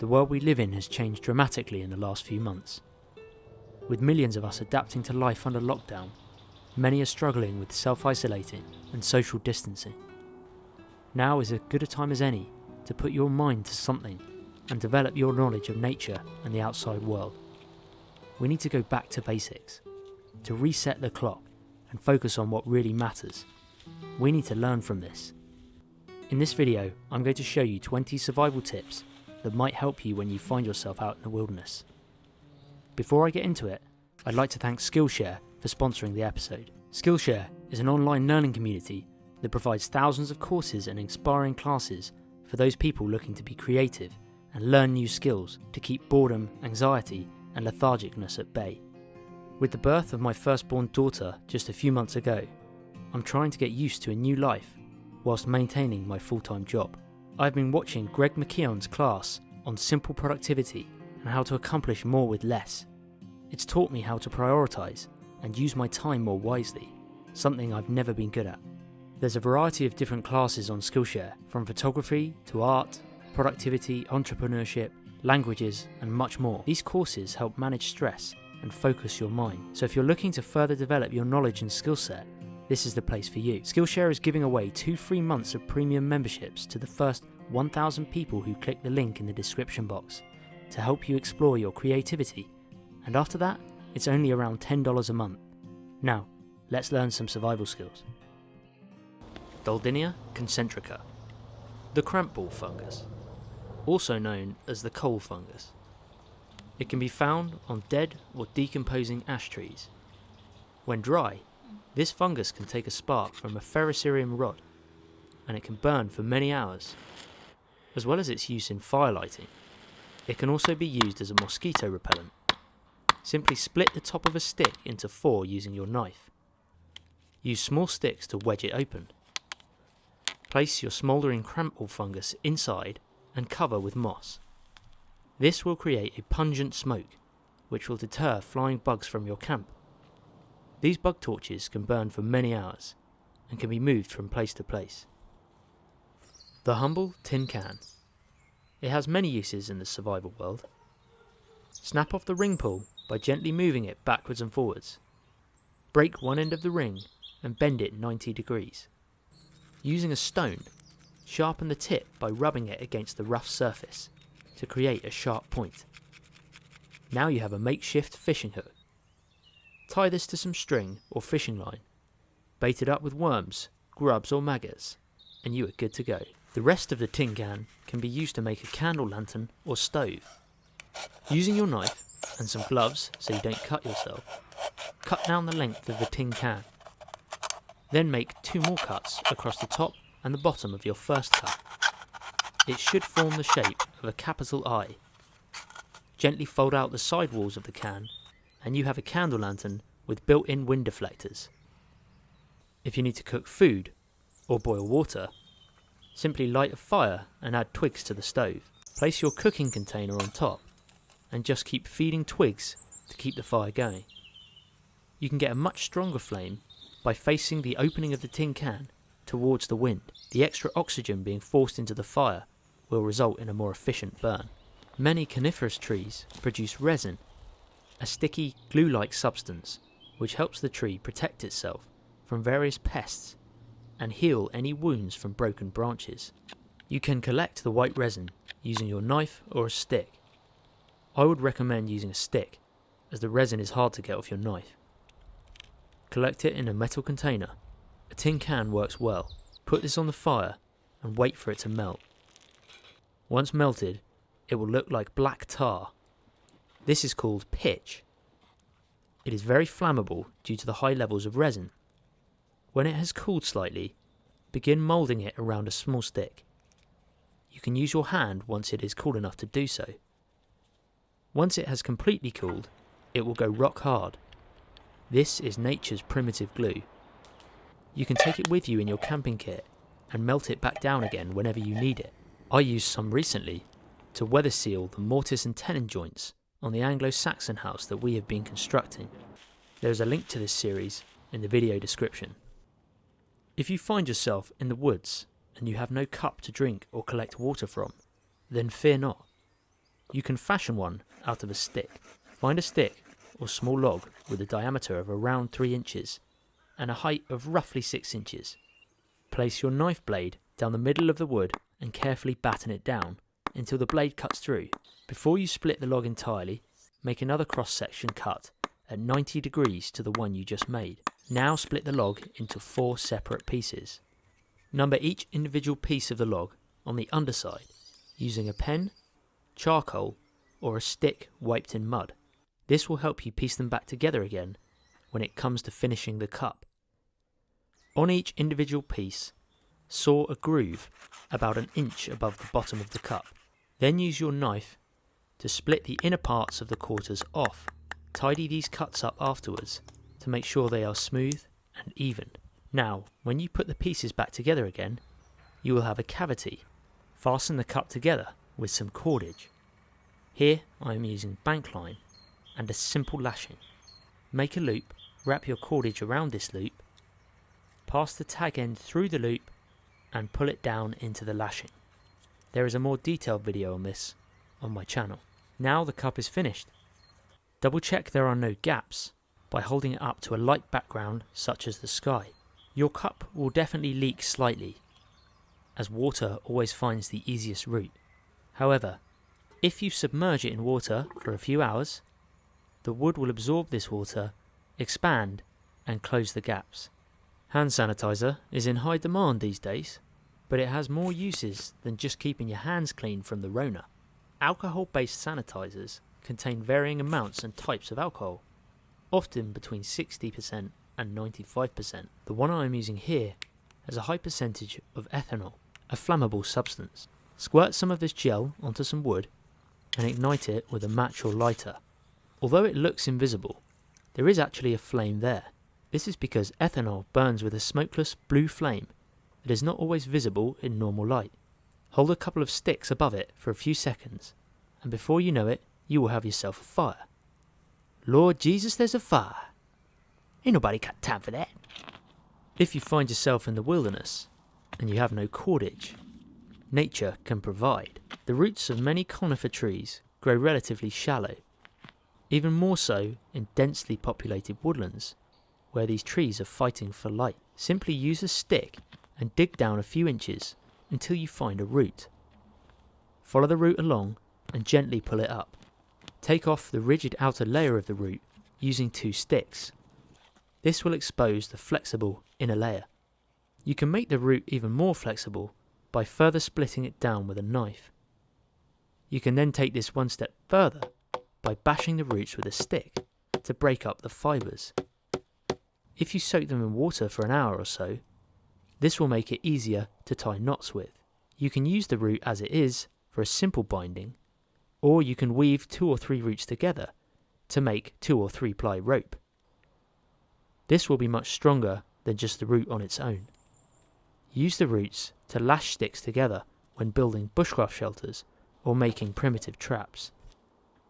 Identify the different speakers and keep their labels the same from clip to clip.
Speaker 1: The world we live in has changed dramatically in the last few months. With millions of us adapting to life under lockdown, many are struggling with self-isolating and social distancing. Now is as good a time as any to put your mind to something and develop your knowledge of nature and the outside world. We need to go back to basics, to reset the clock and focus on what really matters. We need to learn from this. In this video, I'm going to show you 20 survival tips that might help you when you find yourself out in the wilderness. Before I get into it, I'd like to thank Skillshare for sponsoring the episode. Skillshare is an online learning community that provides thousands of courses and inspiring classes for those people looking to be creative and learn new skills to keep boredom, anxiety and lethargicness at bay. With the birth of my firstborn daughter just a few months ago, I'm trying to get used to a new life whilst maintaining my full-time job. I've been watching Greg McKeown's class on simple productivity and how to accomplish more with less. It's taught me how to prioritise and use my time more wisely, something I've never been good at. There's a variety of different classes on Skillshare, from photography to art, productivity, entrepreneurship, languages and much more. These courses help manage stress and focus your mind, so if you're looking to further develop your knowledge and skill set, this is the place for you. Skillshare is giving away 2 free months of premium memberships to the first 1,000 people who click the link in the description box to help you explore your creativity, and after that, it's only around $10 a month. Now, let's learn some survival skills. Doldinia concentrica, the cramp ball fungus, also known as the coal fungus. It can be found on dead or decomposing ash trees. When dry, this fungus can take a spark from a ferrocerium rod, and it can burn for many hours. As well as its use in firelighting, it can also be used as a mosquito repellent. Simply split the top of a stick into 4 using your knife. Use small sticks to wedge it open. Place your smouldering cramp ball fungus inside and cover with moss. This will create a pungent smoke, which will deter flying bugs from your camp. These bug torches can burn for many hours and can be moved from place to place. The humble tin can. It has many uses in the survival world. Snap off the ring pull by gently moving it backwards and forwards. Break one end of the ring and bend it 90 degrees. Using a stone, sharpen the tip by rubbing it against the rough surface to create a sharp point. Now you have a makeshift fishing hook. Tie this to some string or fishing line, bait it up with worms, grubs or maggots, and you are good to go. The rest of the tin can be used to make a candle lantern or stove. Using your knife and some gloves so you don't cut yourself, cut down the length of the tin can. Then make 2 more cuts across the top and the bottom of your first cut. It should form the shape of a capital I. Gently fold out the side walls of the can and you have a candle lantern with built-in wind deflectors. If you need to cook food or boil water, simply light a fire and add twigs to the stove. Place your cooking container on top and just keep feeding twigs to keep the fire going. You can get a much stronger flame by facing the opening of the tin can towards the wind. The extra oxygen being forced into the fire will result in a more efficient burn. Many coniferous trees produce resin, a sticky glue-like substance which helps the tree protect itself from various pests and heal any wounds from broken branches. You can collect the white resin using your knife or a stick. I would recommend using a stick as the resin is hard to get off your knife. Collect it in a metal container. A tin can works well. Put this on the fire and wait for it to melt. Once melted, it will look like black tar. This is called pitch. It is very flammable due to the high levels of resin. When it has cooled slightly, begin moulding it around a small stick. You can use your hand once it is cool enough to do so. Once it has completely cooled, it will go rock hard. This is nature's primitive glue. You can take it with you in your camping kit and melt it back down again whenever you need it. I used some recently to weather seal the mortise and tenon joints on the Anglo-Saxon house that we have been constructing. There is a link to this series in the video description. If you find yourself in the woods and you have no cup to drink or collect water from, then fear not. You can fashion one out of a stick. Find a stick or small log with a diameter of around 3 inches and a height of roughly 6 inches. Place your knife blade down the middle of the wood and carefully batten it down until the blade cuts through. Before you split the log entirely, make another cross-section cut at 90 degrees to the one you just made. Now split the log into 4 separate pieces. Number each individual piece of the log on the underside using a pen, charcoal, or a stick wiped in mud. This will help you piece them back together again when it comes to finishing the cup. On each individual piece, saw a groove about an inch above the bottom of the cup. Then use your knife to split the inner parts of the quarters off. Tidy these cuts up afterwards to make sure they are smooth and even. Now, when you put the pieces back together again, you will have a cavity. Fasten the cup together with some cordage. Here I am using bank line and a simple lashing. Make a loop, wrap your cordage around this loop, pass the tag end through the loop and pull it down into the lashing. There is a more detailed video on this on my channel. Now the cup is finished. Double check there are no gaps by holding it up to a light background such as the sky. Your cup will definitely leak slightly, as water always finds the easiest route. However, if you submerge it in water for a few hours, the wood will absorb this water, expand and close the gaps. Hand sanitizer is in high demand these days, but it has more uses than just keeping your hands clean from the Rona. Alcohol-based sanitizers contain varying amounts and types of alcohol, often between 60% and 95%. The one I am using here has a high percentage of ethanol, a flammable substance. Squirt some of this gel onto some wood and ignite it with a match or lighter. Although it looks invisible, there is actually a flame there. This is because ethanol burns with a smokeless blue flame that is not always visible in normal light. Hold a couple of sticks above it for a few seconds, and before you know it, you will have yourself a fire. Lord Jesus, there's a fire. Ain't nobody got time for that. If you find yourself in the wilderness and you have no cordage, nature can provide. The roots of many conifer trees grow relatively shallow, even more so in densely populated woodlands, where these trees are fighting for light. Simply use a stick and dig down a few inches until you find a root. Follow the root along and gently pull it up. Take off the rigid outer layer of the root using 2 sticks. This will expose the flexible inner layer. You can make the root even more flexible by further splitting it down with a knife. You can then take this one step further by bashing the roots with a stick to break up the fibres. If you soak them in water for an hour or so, this will make it easier to tie knots with. You can use the root as it is for a simple binding, or you can weave 2 or 3 roots together to make 2 or 3 ply rope. This will be much stronger than just the root on its own. Use the roots to lash sticks together when building bushcraft shelters or making primitive traps.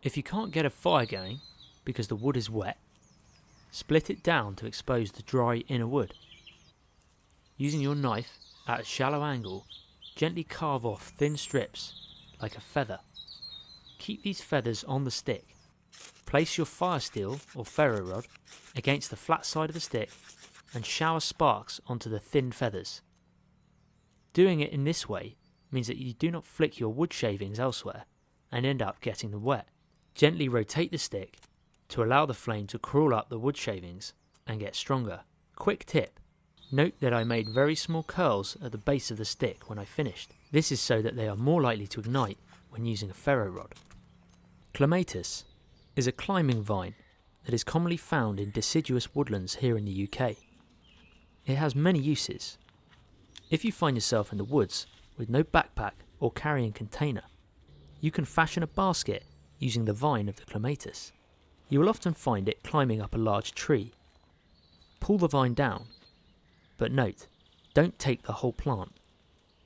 Speaker 1: If you can't get a fire going because the wood is wet, split it down to expose the dry inner wood. Using your knife at a shallow angle, gently carve off thin strips like a feather. Keep these feathers on the stick. Place your fire steel or ferro rod against the flat side of the stick and shower sparks onto the thin feathers. Doing it in this way means that you do not flick your wood shavings elsewhere and end up getting them wet. Gently rotate the stick to allow the flame to crawl up the wood shavings and get stronger. Quick tip: note that I made very small curls at the base of the stick when I finished. This is so that they are more likely to ignite when using a ferro rod. Clematis is a climbing vine that is commonly found in deciduous woodlands here in the UK. It has many uses. If you find yourself in the woods with no backpack or carrying container, you can fashion a basket using the vine of the clematis. You will often find it climbing up a large tree. Pull the vine down, but note, don't take the whole plant.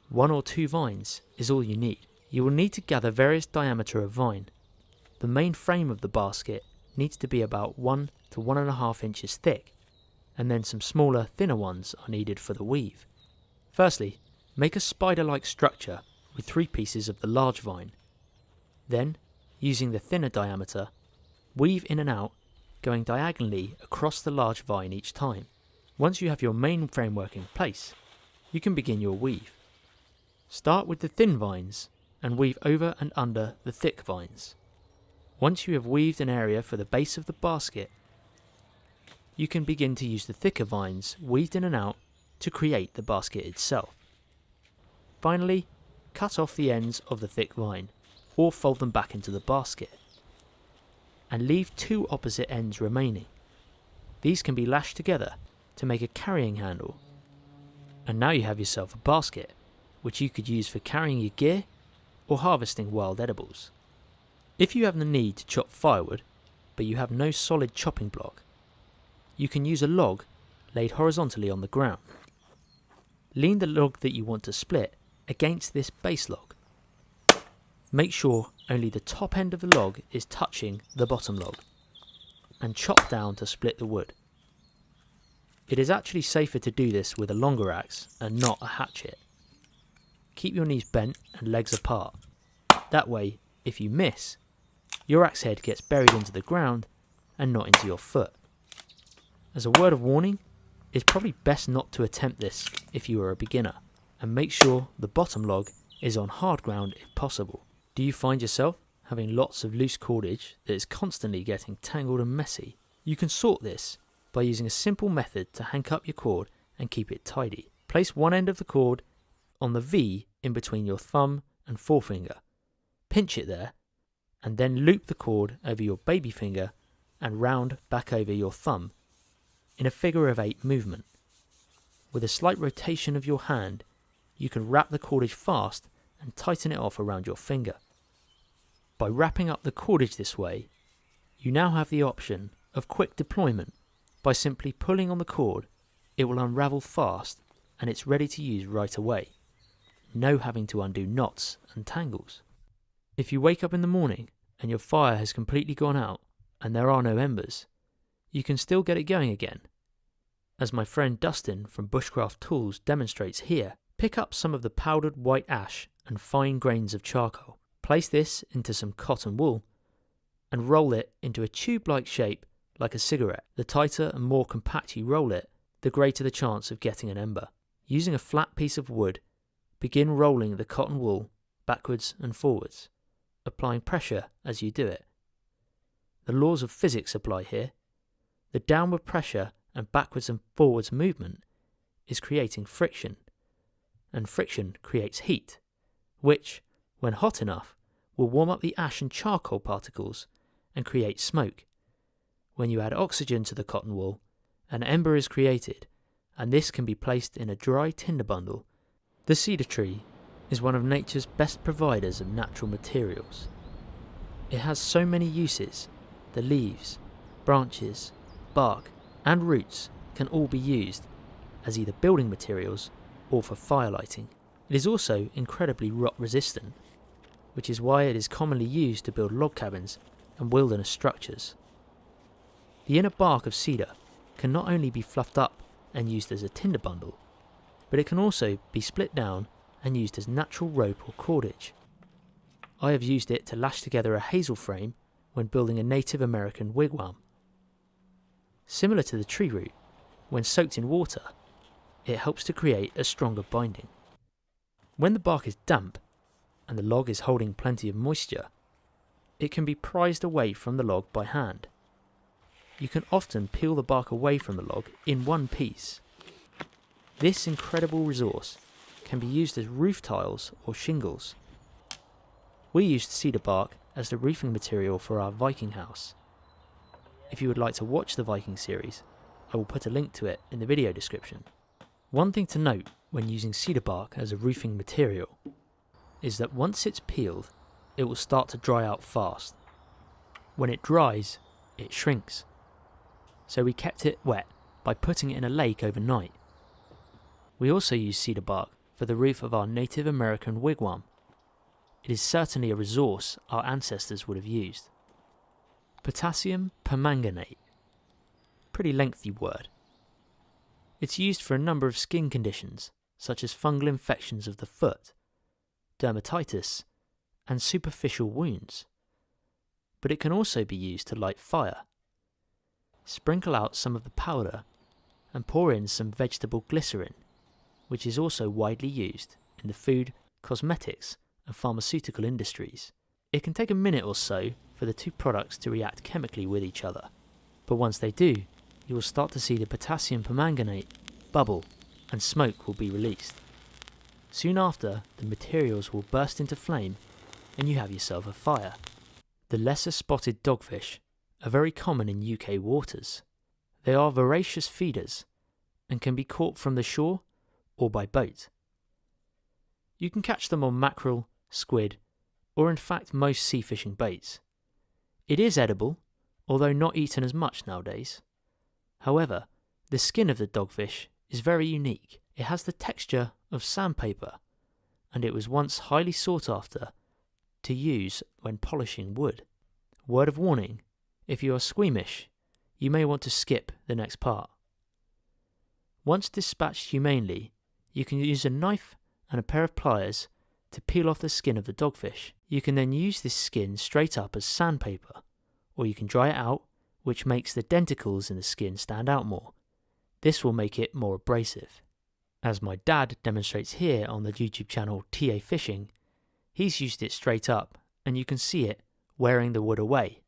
Speaker 1: 1 or 2 vines is all you need. You will need to gather various diameter of vine. The main frame of the basket needs to be about 1 to 1.5 inches thick, and then some smaller, thinner ones are needed for the weave. Firstly, make a spider-like structure with 3 pieces of the large vine. Then, Using the thinner diameter, weave in and out, going diagonally across the large vine each time. Once you have your main framework in place, you can begin your weave. Start with the thin vines and weave over and under the thick vines. Once you have weaved an area for the base of the basket, you can begin to use the thicker vines weaved in and out to create the basket itself. Finally, cut off the ends of the thick vine, or fold them back into the basket, and leave two opposite ends remaining. These can be lashed together to make a carrying handle, and now you have yourself a basket, which you could use for carrying your gear or harvesting wild edibles. If you have the need to chop firewood, but you have no solid chopping block, you can use a log laid horizontally on the ground. Lean the log that you want to split against this base log. Make sure only the top end of the log is touching the bottom log, and chop down to split the wood. It is actually safer to do this with a longer axe and not a hatchet. Keep your knees bent and legs apart. That way, if you miss, your axe head gets buried into the ground and not into your foot. As a word of warning, it's probably best not to attempt this if you are a beginner, and make sure the bottom log is on hard ground if possible. Do you find yourself having lots of loose cordage that is constantly getting tangled and messy? You can sort this by using a simple method to hank up your cord and keep it tidy. Place one end of the cord on the V in between your thumb and forefinger. Pinch it there, and then loop the cord over your baby finger and round back over your thumb in a figure of 8 movement. With a slight rotation of your hand, you can wrap the cordage fast and tighten it off around your finger. By wrapping up the cordage this way, you now have the option of quick deployment. By simply pulling on the cord, it will unravel fast and it's ready to use right away. No having to undo knots and tangles. If you wake up in the morning and your fire has completely gone out and there are no embers, you can still get it going again. As my friend Dustin from Bushcraft Tools demonstrates here, pick up some of the powdered white ash and fine grains of charcoal. Place this into some cotton wool and roll it into a tube-like shape like a cigarette. The tighter and more compact you roll it, the greater the chance of getting an ember. Using a flat piece of wood, begin rolling the cotton wool backwards and forwards, applying pressure as you do it. The laws of physics apply here. The downward pressure and backwards and forwards movement is creating friction, and friction creates heat, which, when hot enough, will warm up the ash and charcoal particles and create smoke. When you add oxygen to the cotton wool, an ember is created, and this can be placed in a dry tinder bundle. The cedar tree is one of nature's best providers of natural materials. It has so many uses. The leaves, branches, bark, and roots can all be used as either building materials or for firelighting. It is also incredibly rot resistant, which is why it is commonly used to build log cabins and wilderness structures. The inner bark of cedar can not only be fluffed up and used as a tinder bundle, but it can also be split down and used as natural rope or cordage. I have used it to lash together a hazel frame when building a Native American wigwam. Similar to the tree root, when soaked in water, it helps to create a stronger binding. When the bark is damp and the log is holding plenty of moisture, it can be prized away from the log by hand. You can often peel the bark away from the log in one piece. This incredible resource can be used as roof tiles or shingles. We used cedar bark as the roofing material for our Viking house. If you would like to watch the Viking series, I will put a link to it in the video description. One thing to note when using cedar bark as a roofing material is that once it's peeled, it will start to dry out fast. When it dries, it shrinks. So we kept it wet by putting it in a lake overnight. We also use cedar bark for the roof of our Native American wigwam. It is certainly a resource our ancestors would have used. Potassium permanganate. Pretty lengthy word. It's used for a number of skin conditions, such as fungal infections of the foot, dermatitis, and superficial wounds. but it can also be used to light fire. Sprinkle out some of the powder and pour in some vegetable glycerin, which is also widely used in the food, cosmetics and pharmaceutical industries. It can take a minute or so for the two products to react chemically with each other, but once they do, you will start to see the potassium permanganate bubble and smoke will be released. Soon after, the materials will burst into flame and you have yourself a fire. The lesser spotted dogfish are very common in UK waters. They are voracious feeders and can be caught from the shore or by boat. You can catch them on mackerel, squid, or in fact most sea fishing baits. It is edible, although not eaten as much nowadays. However, the skin of the dogfish is very unique. It has the texture of sandpaper, and it was once highly sought after to use when polishing wood. Word of warning, if you are squeamish, you may want to skip the next part. Once dispatched humanely, you can use a knife and a pair of pliers to peel off the skin of the dogfish. You can then use this skin straight up as sandpaper, or you can dry it out, which makes the denticles in the skin stand out more. This will make it more abrasive. As my dad demonstrates here on the YouTube channel TA Fishing, he's used it straight up and you can see it wearing the wood away.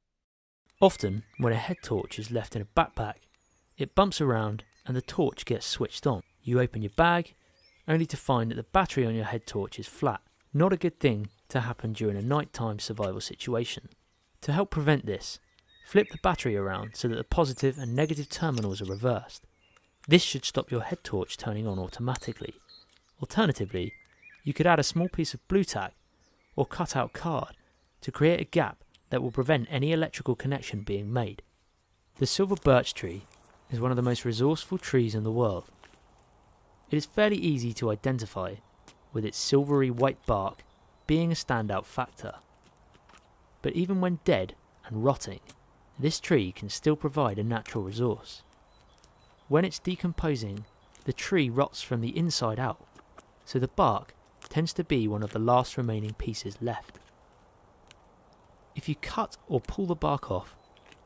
Speaker 1: Often, when a head torch is left in a backpack, it bumps around and the torch gets switched on. You open your bag, only to find that the battery on your head torch is flat. Not a good thing to happen during a nighttime survival situation. To help prevent this, flip the battery around so that the positive and negative terminals are reversed. This should stop your head torch turning on automatically. Alternatively, you could add a small piece of blue tack or cut out card to create a gap that will prevent any electrical connection being made. The silver birch tree is one of the most resourceful trees in the world. It is fairly easy to identify, with its silvery white bark being a standout factor. But even when dead and rotting, this tree can still provide a natural resource. When it's decomposing, the tree rots from the inside out, so the bark tends to be one of the last remaining pieces left. If you cut or pull the bark off,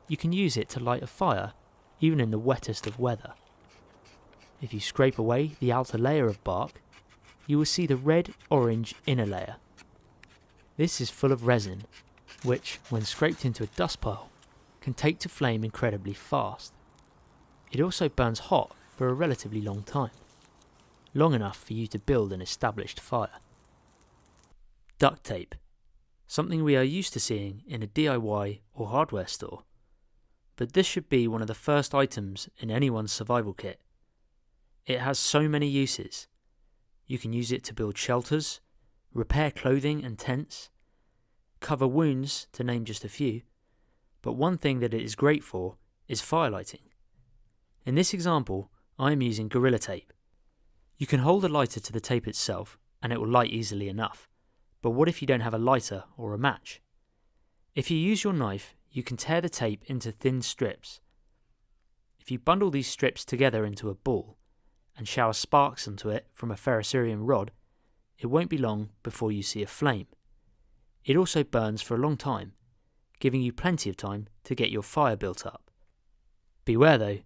Speaker 1: you can use it to light a fire, even in the wettest of weather. If you scrape away the outer layer of bark, you will see the red-orange inner layer. This is full of resin, which, when scraped into a dust pile, can take to flame incredibly fast. It also burns hot for a relatively long time, long enough for you to build an established fire. Duct tape, something we are used to seeing in a DIY or hardware store, but this should be one of the first items in anyone's survival kit. It has so many uses. You can use it to build shelters, repair clothing and tents, cover wounds, to name just a few, but one thing that it is great for is firelighting. In this example, I am using Gorilla Tape. You can hold a lighter to the tape itself and it will light easily enough, but what if you don't have a lighter or a match? If you use your knife, you can tear the tape into thin strips. If you bundle these strips together into a ball and shower sparks onto it from a ferrocerium rod, it won't be long before you see a flame. It also burns for a long time, giving you plenty of time to get your fire built up. Beware though,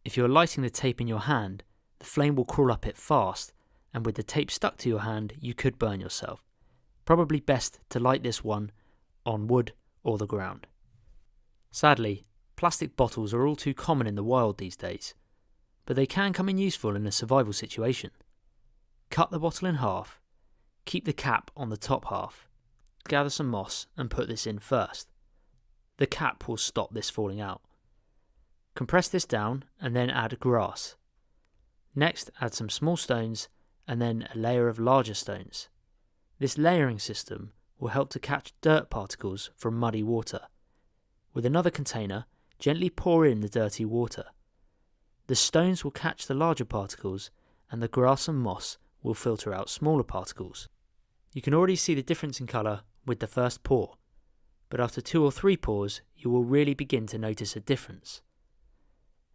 Speaker 1: if you are lighting the tape in your hand, the flame will crawl up it fast, and with the tape stuck to your hand, you could burn yourself. Probably best to light this one on wood or the ground. Sadly, plastic bottles are all too common in the wild these days, but they can come in useful in a survival situation. Cut the bottle in half, keep the cap on the top half, gather some moss and put this in first. The cap will stop this falling out. Compress this down and then add grass. Next, add some small stones and then a layer of larger stones. This layering system will help to catch dirt particles from muddy water. With another container, gently pour in the dirty water. The stones will catch the larger particles and the grass and moss will filter out smaller particles. You can already see the difference in colour with the first pour, but after 2 or 3 pours you will really begin to notice a difference.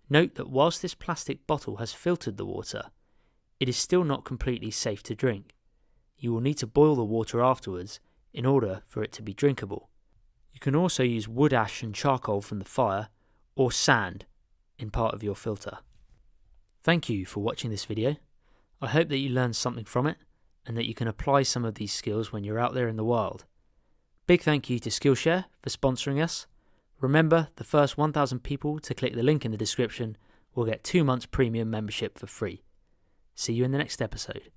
Speaker 1: Note that whilst this plastic bottle has filtered the water, it is still not completely safe to drink. You will need to boil the water afterwards in order for it to be drinkable. You can also use wood ash and charcoal from the fire, or sand in part of your filter. Thank you for watching this video. I hope that you learned something from it and that you can apply some of these skills when you're out there in the wild. Big thank you to Skillshare for sponsoring us. Remember, the first 1,000 people to click the link in the description will get 2 months premium membership for free. See you in the next episode.